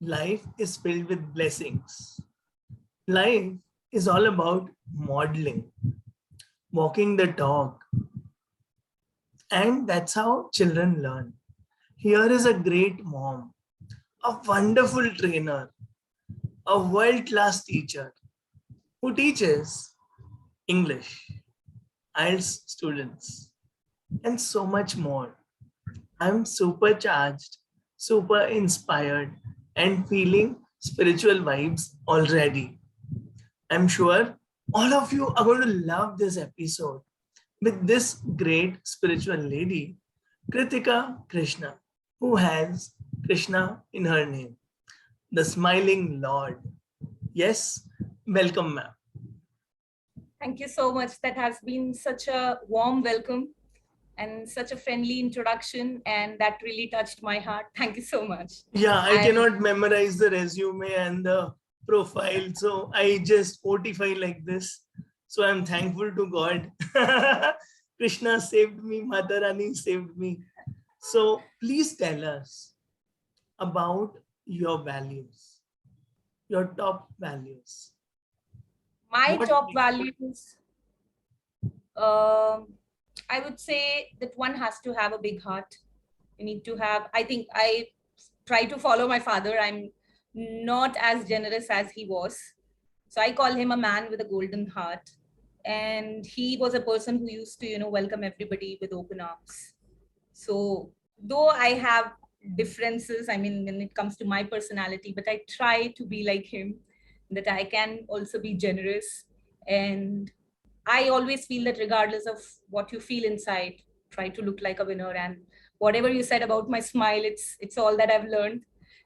Life is filled with blessings. Life is all about modeling, walking the talk, and that's how children learn. Here is a great mom, a wonderful trainer, a world class teacher who teaches English, IELTS students, and so much more. I'm supercharged, super inspired, and feeling spiritual vibes already. I'm sure all of you are going to love this episode with this great spiritual lady, Krithika Krishna, who has Krishna in her name, the smiling Lord. Yes, welcome, ma'am. Thank you so much. That has been such a warm welcome and such a friendly introduction, and that really touched my heart. Thank you so much. Yeah, I I'm cannot memorize the resume and the profile, so I just fortify like this. So I'm thankful to God. Krishna saved me, Mata Rani saved me. So please tell us about your values, your top values. my What top makes values. Um I would say that one has to have a big heart. You need to have. I think I try to follow my father. I'm not as generous as he was, so I call him a man with a golden heart. And he was a person who used to, welcome everybody with open arms. So though I have differences, I mean, when it comes to my personality, but I try to be like him, that I can also be generous. And I always feel that regardless of what you feel inside, try to look like a winner. And whatever you said about my smile, it's all that I've learned,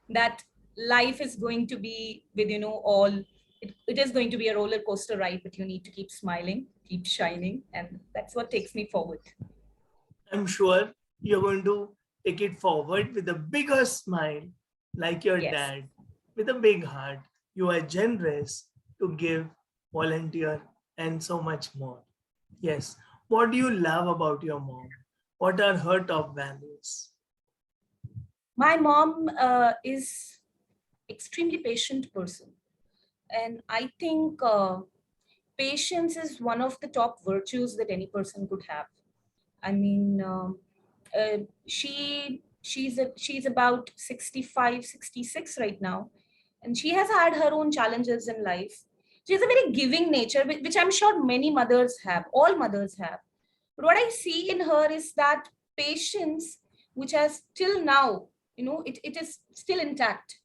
that life is going to be with, all it is going to be a roller coaster ride, but you need to keep smiling, keep shining, and that's what takes me forward. I'm sure you're going to take it forward with a bigger smile, like your Yes. dad, with a big heart. You are generous to give, volunteer, and so much more. Yes. What do you love about your mom? What are her top values? My mom is extremely patient person, and I think patience is one of the top virtues that any person could have. I mean, she's about 65, 66 right now, and she has had her own challenges in life. She has a very giving nature, which I'm sure many mothers have, all mothers have. But what I see in her is that patience, which has till now, it is still intact.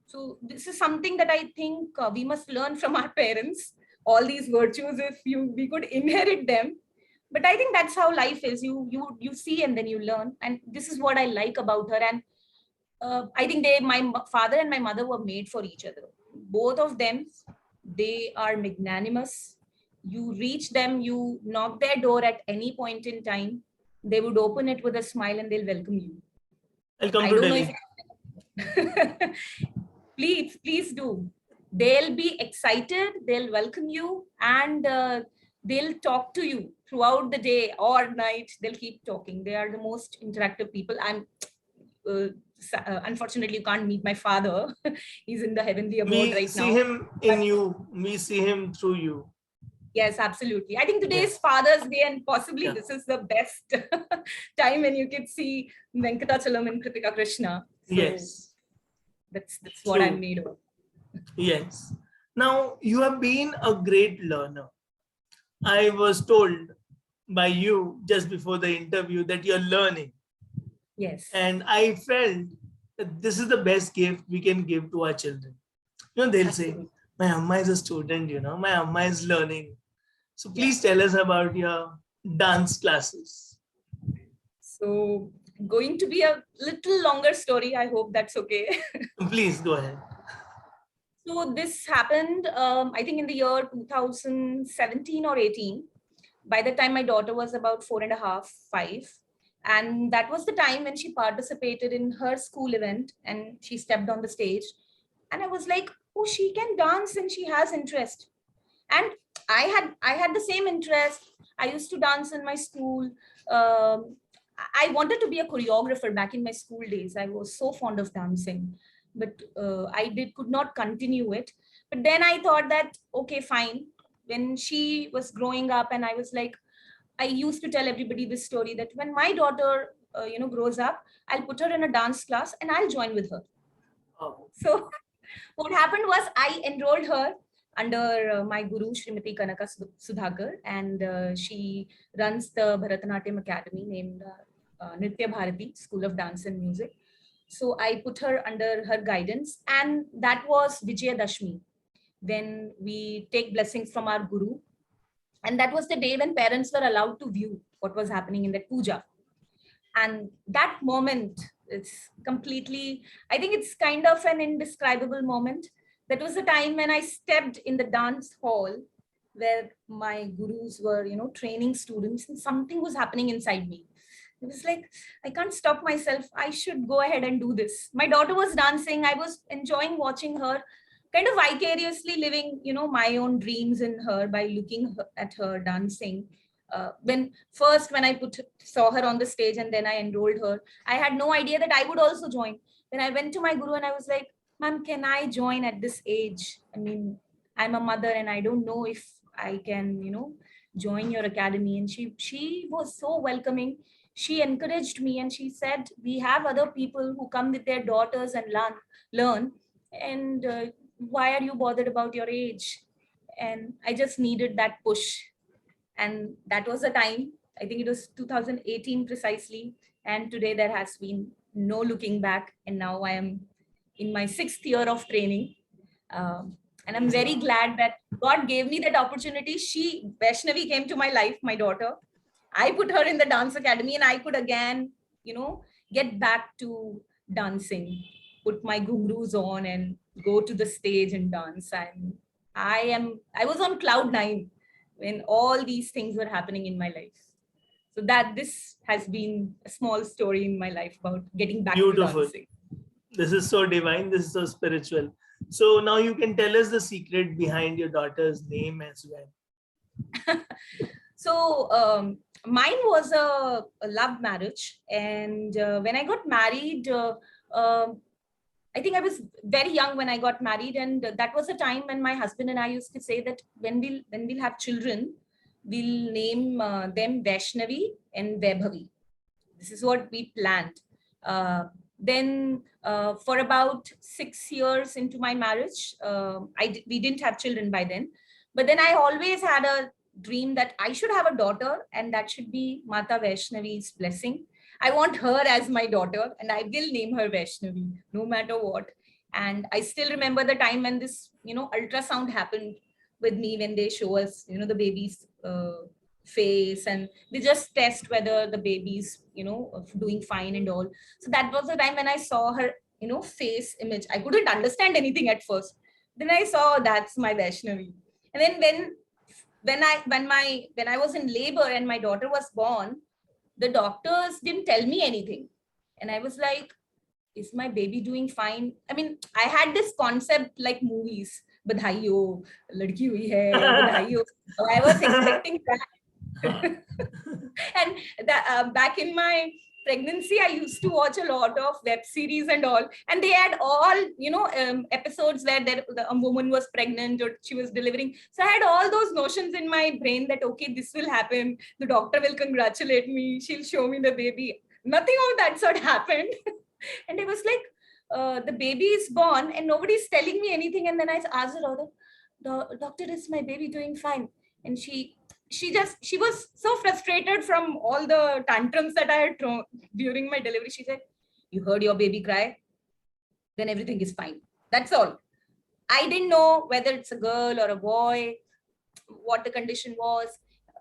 So this is something that I think we must learn from our parents. All these virtues, if we could inherit them. But I think that's how life is. You see and then you learn, and this is what I like about her. And I think father and my mother were made for each other. Both of them, they are magnanimous. You reach them, you knock their door at any point in time, they would open it with a smile and they'll welcome you. I'll come I to don't know if Delhi. please do. They'll be excited, they'll welcome you, and they'll talk to you throughout the day or night. They'll keep talking. They are the most interactive people. Uh, Unfortunately, you can't meet my father. He's in the heavenly abode We right see now. him But in you, we see him through you. yes, absolutely. I think today is Yes. Father's Day, and possibly Yeah. this is the best time when you could see Venkatachalam and Krithika Krishna. So Yes. that's what I'm True. made of. Yes. Now, you have been a great learner. I was told by you just before the interview that you're learning. Yes. And I felt that this is the best gift we can give to our children. They'll say, Absolutely. my Amma is a student, my Amma is learning. So Yeah. please tell us about your dance classes. So going to be a little longer story. I hope that's okay. Please go ahead. So this happened, I think in the year 2017 or 18. By the time my daughter was about 4.5, 5. And that was the time when she participated in her school event and she stepped on the stage. And I was like, oh, she can dance and she has interest. And I had the same interest. I used to dance in my school. um, I wanted to be a choreographer back in my school days. I was so fond of dancing, but could not continue it. But then I thought that, okay, fine. When she was growing up, and I was like, I used to tell everybody this story that when my daughter, grows up, I'll put her in a dance class and I'll join with her. Oh. So what happened was I enrolled her under my guru, Srimati Kanaka Sudhakar, and she runs the Bharatanatyam Academy named Nritya Bharati School of Dance and Music. So I put her under her guidance, and that was Vijayadashmi, when we take blessings from our guru. And that was the day when parents were allowed to view what was happening in that puja. And that moment is completely, I think it's kind of an indescribable moment. That was the time when I stepped in the dance hall where my gurus were, training students, and something was happening inside me. It was like, I can't stop myself. I should go ahead and do this. My daughter was dancing. I was enjoying watching her, kind of vicariously living, my own dreams in her by looking at her dancing. When I saw her on the stage and then I enrolled her, I had no idea that I would also join. Then I went to my guru and I was like, ma'am, can I join at this age? I mean, I'm a mother and I don't know if I can, join your academy. And she was so welcoming. She encouraged me and she said, we have other people who come with their daughters and learn. And why are you bothered about your age? And I just needed that push. And that was the time, I think it was 2018 precisely. And today there has been no looking back. And now I am in my 6th year of training. And I'm very glad that God gave me that opportunity. Vaishnavi came to my life, my daughter. I put her in the dance academy and I could again, get back to dancing, put my ghungroos on and go to the stage and dance. And I was on cloud 9 when all these things were happening in my life. So this has been a small story in my life about getting back to dancing. This is so divine. This is so spiritual. So now you can tell us the secret behind your daughter's name as well. So mine was a love marriage. And when I got married, I think I was very young when I got married, and that was a time when my husband and I used to say that when we'll have children, we'll name them Vaishnavi and Vaibhavi. This is what we planned. Then for about 6 years into my marriage, we didn't have children by then. But then I always had a dream that I should have a daughter, and that should be Mata Vaishnavi's blessing. I want her as my daughter and I will name her Vaishnavi no matter what. And I still remember the time when this, ultrasound happened with me, when they show us, the baby's face, and they just test whether the baby's, doing fine and all. So that was the time when I saw her, face image. I couldn't understand anything at first. Then I saw, that's my Vaishnavi. And then when I was in labor and my daughter was born, the doctors didn't tell me anything. And I was like, is my baby doing fine? I mean, I had this concept like movies, badhaiyo, ladki hui hai, badhaiyo. So I was expecting that. And back in my pregnancy, I used to watch a lot of web series and all, and they had all, episodes where a woman was pregnant or she was delivering. So I had all those notions in my brain that, okay, this will happen. The doctor will congratulate me. She'll show me the baby. Nothing of that sort happened. And it was like, the baby is born and nobody's telling me anything. And then I asked her, doctor, is my baby doing fine? And she was so frustrated from all the tantrums that I had thrown during my delivery. She said, you heard your baby cry? Then everything is fine. That's all. I didn't know whether it's a girl or a boy, what the condition was.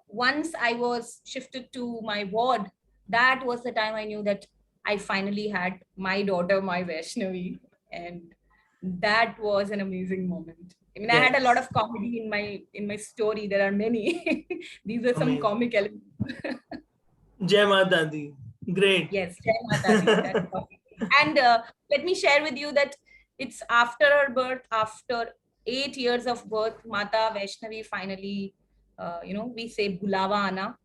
Once I was shifted to my ward, that was the time I knew that I finally had my daughter, my Vaishnavi. And that was an amazing moment. I mean, yes. I had a lot of comedy in my story. There are many. These are some comic elements. Jai Mata Di. Great. Yes, Jai Mata Di. And let me share with you that it's after her birth, after 8 years of birth, Mata Vaishnavi finally, we say Bulawa Ana.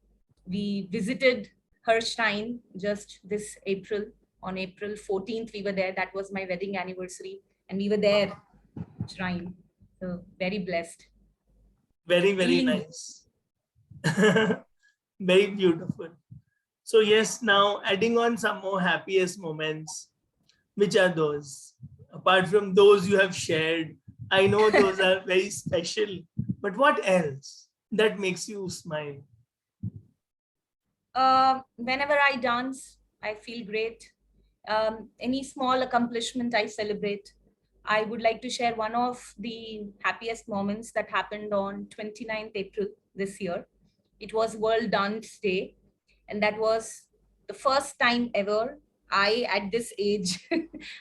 We visited her shrine just this April. On April 14th, we were there. That was my wedding anniversary. And we were there, shrine. So very blessed. Very, very Feeling nice. Very beautiful. So yes, now adding on some more happiest moments. Which are those? Apart from those you have shared, I know those are very special. But what else that makes you smile? whenever I dance, I feel great. Any small accomplishment I celebrate. I would like to share one of the happiest moments that happened on 29th April this year. It was World Dance Day, and that was the first time ever I, at this age,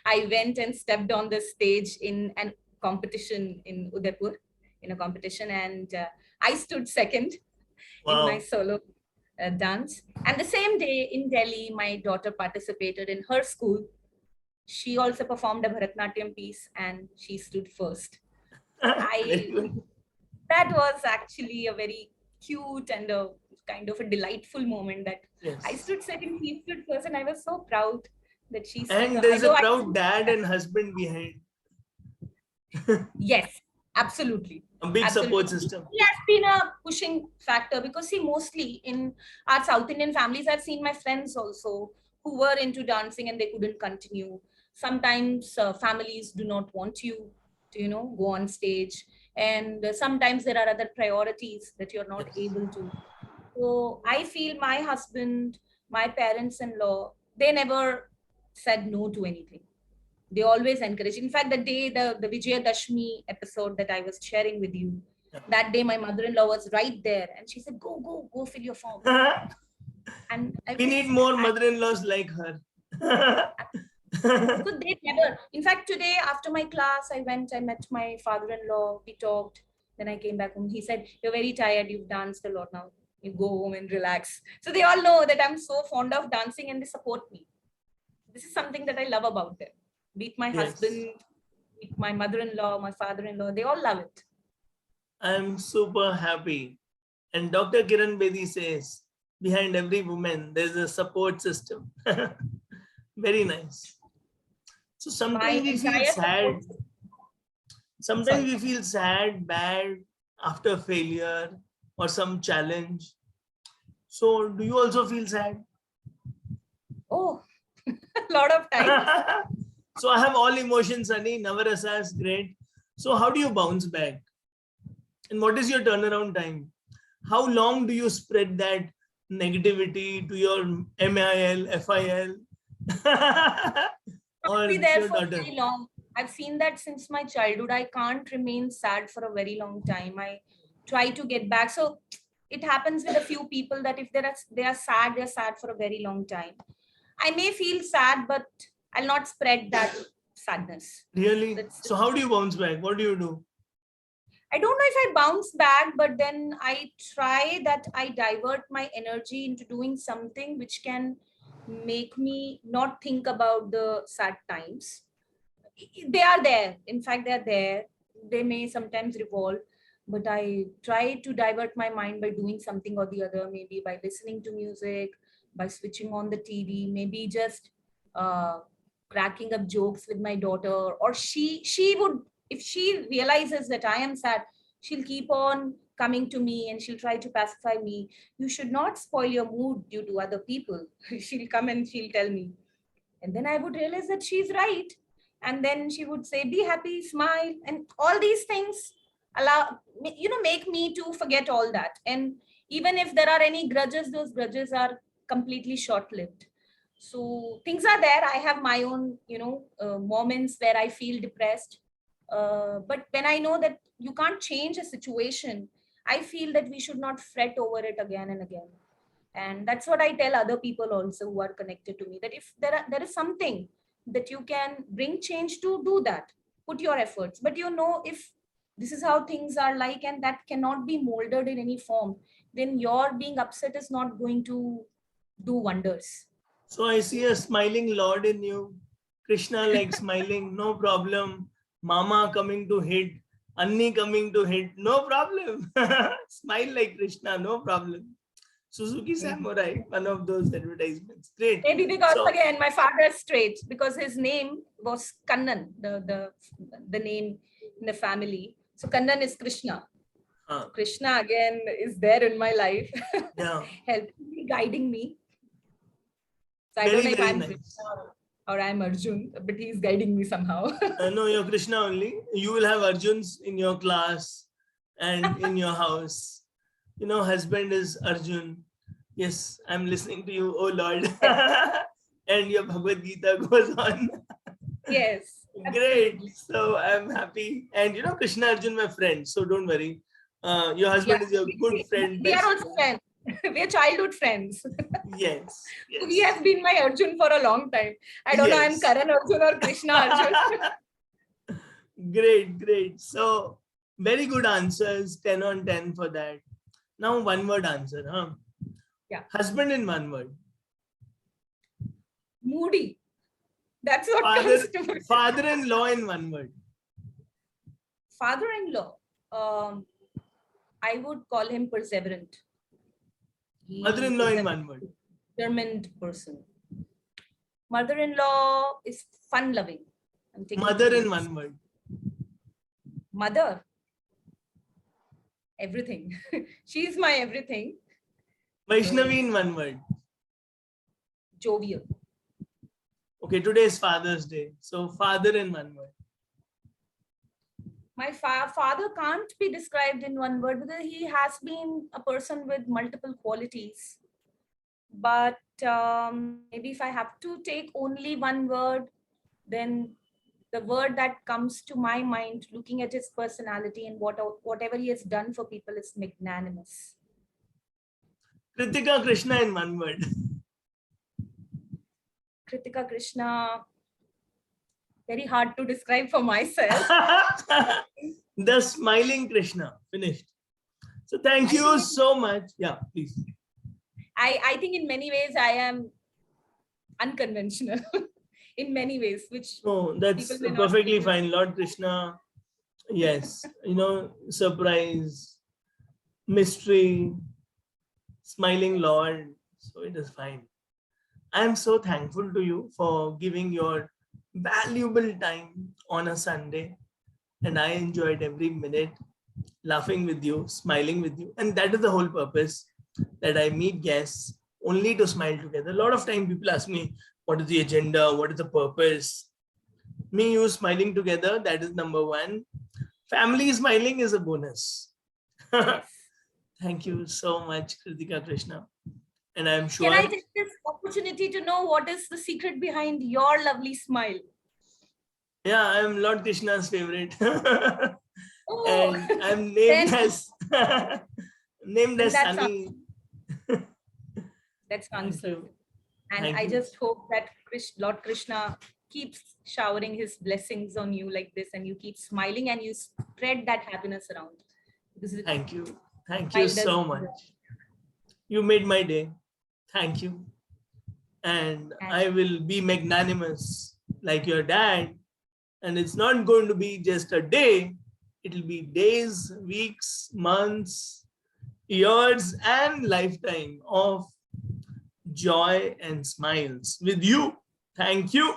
I went and stepped on the stage in a competition in Udaipur, in a competition, and I stood second in my Wow. solo dance. And the same day in Delhi, my daughter participated in her school. She also performed a Bharatnatyam piece and she stood first. Very I good. That was actually a very cute and a kind of a delightful moment that I Yes. stood second, she stood first, and I was so proud that she stood. And I there's a know I proud dad and husband behind. Yes, absolutely. A big Absolutely. support system. He has been a pushing factor because, see, mostly in our South Indian families, I've seen my friends also who were into dancing and they couldn't continue. Sometimes families do not want you to, go on stage. And sometimes there are other priorities that you're not Yes. able to. So I feel my husband, my parents-in-law, they never said no to anything. They always encourage. In fact, the day the Vijaya Dashmi episode that I was sharing with you, that day my mother-in-law was right there and she said, go fill your form. And I We was, need more mother-in-laws like her. because they never, in fact, today after my class, I met my father-in-law, we talked, then I came back home. He said, you're very tired, you've danced a lot now. You go home and relax. So they all know that I'm so fond of dancing and they support me. This is something that I love about them. Be it my Yes. husband, my mother-in-law, my father-in-law, they all love it. I'm super happy. And Dr. Kiran Bedi says, behind every woman, there's a support system. Very nice. So My sometimes we feel entire support, sad. Sometimes sorry. we feel sad, bad after failure or some challenge. So do you also feel sad? Oh, a lot of times. So I have all emotions, Sunny. Navarasa is great. So how do you bounce back? And what is your turnaround time? How long do you spread that negativity to your MIL, FIL, Can't or be there your for daughter? very long. I've seen that since my childhood. I can't remain sad for a very long time. I try to get back. So it happens with a few people that if they're sad for a very long time. I may feel sad, but I'll not spread that sadness. Really? That's So how do you bounce back? What do you do? I don't know if I bounce back, but then I try that I divert my energy into doing something which can make me not think about the sad times. They are there. In fact, they're there. They may sometimes revolve, but I try to divert my mind by doing something or the other, maybe by listening to music, by switching on the TV, maybe just uh, cracking up jokes with my daughter, or she would, if she realizes that I am sad, she'll keep on coming to me and she'll try to pacify me. You should not spoil your mood due to other people. She'll come and she'll tell me, and then I would realize that she's right. And then she would say, be happy, smile. And all these things make me to forget all that. And even if there are any grudges, those grudges are completely short lived. So things are there. I have my own, moments where I feel depressed. But when I know that you can't change a situation, I feel that we should not fret over it again and again. And that's what I tell other people also who are connected to me, that if there is something that you can bring change to, do that, put your efforts. But if this is how things are like and that cannot be molded in any form, then your being upset is not going to do wonders. So I see a smiling Lord in you. Krishna like smiling, no problem. Mama coming to hit, Anni coming to hit, no problem. Smile like Krishna, no problem. Suzuki Maybe. Samurai, one of those advertisements. Great. Maybe because So, again my father is straight, because his name was Kannan, the name in the family. So Kannan is Krishna. Krishna again is there in my life, yeah, helping me, guiding me. So I don't very, know if very I'm nice. Krishna or I'm Arjun, but he's guiding me somehow. No, you're Krishna only. You will have Arjuns in your class and in your house. Husband is Arjun. Yes, I'm listening to you, oh Lord. And your Bhagavad Gita goes on. Yes, Great. absolutely. So I'm happy. And Krishna Arjun, my friend. So don't worry. Your Yeah, husband is your good friend, we are best also friend. friends. We are childhood friends. Yes. He Yes. has been my Arjun for a long time. I don't know, I'm Yes. Karan Arjun or Krishna Arjun. Great, great. So very good answers. 10 on 10 for that. Now one word answer, huh? Yeah. Husband in one word. Moody. That's what comes to my Father-in-law in one word. father-in-law. I would call him perseverant. He Mother-in-law is in a one word. determined person. Mother-in-law is fun-loving. I'm taking Mother in feelings. one word. Mother, everything. She's my everything. Vaishnavi in one word. Jovial. Okay, today is Father's Day. So father in one word. My father can't be described in one word because he has been a person with multiple qualities. But maybe if I have to take only one word, then the word that comes to my mind looking at his personality and whatever he has done for people is magnanimous. Krithika Krishna in one word. Krithika Krishna, very hard to describe for myself. The smiling Krishna. Finished. So thank you so much. Yeah, please. I think in many ways I am unconventional in many ways, which Oh, that's people may not perfectly think. fine. Lord Krishna. Yes. Surprise, mystery, smiling Lord. So it is fine. I am so thankful to you for giving your valuable time on a Sunday. And I enjoyed every minute laughing with you, smiling with you. And that is the whole purpose, that I meet guests only to smile together. A lot of time people ask me, what is the agenda? What is the purpose? Me, you smiling together, that is number one. Family smiling is a bonus. Yes. Thank you so much, Krithika Krishna. And I'm Can sure. I take this opportunity to know what is the secret behind your lovely smile? Yeah, I'm Lord Krishna's favorite. Oh, And I'm then, named as named then as Sunny. that's Thank answered. you. And Thank I you. just hope that Lord Krishna keeps showering his blessings on you like this, and you keep smiling and you spread that happiness around. Thank you. Thank you Smile does. so much. You made my day. Thank you. And I will be magnanimous like your dad. And it's not going to be just a day, it'll be days, weeks, months, years, and lifetime of joy and smiles with you. Thank you.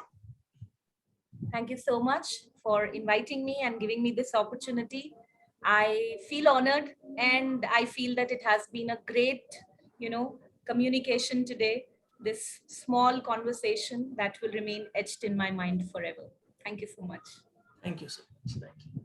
Thank you so much for inviting me and giving me this opportunity. I feel honored, and I feel that it has been a great, communication today. This small conversation that will remain etched in my mind forever. Thank you so much. Thank you so much. Thank you.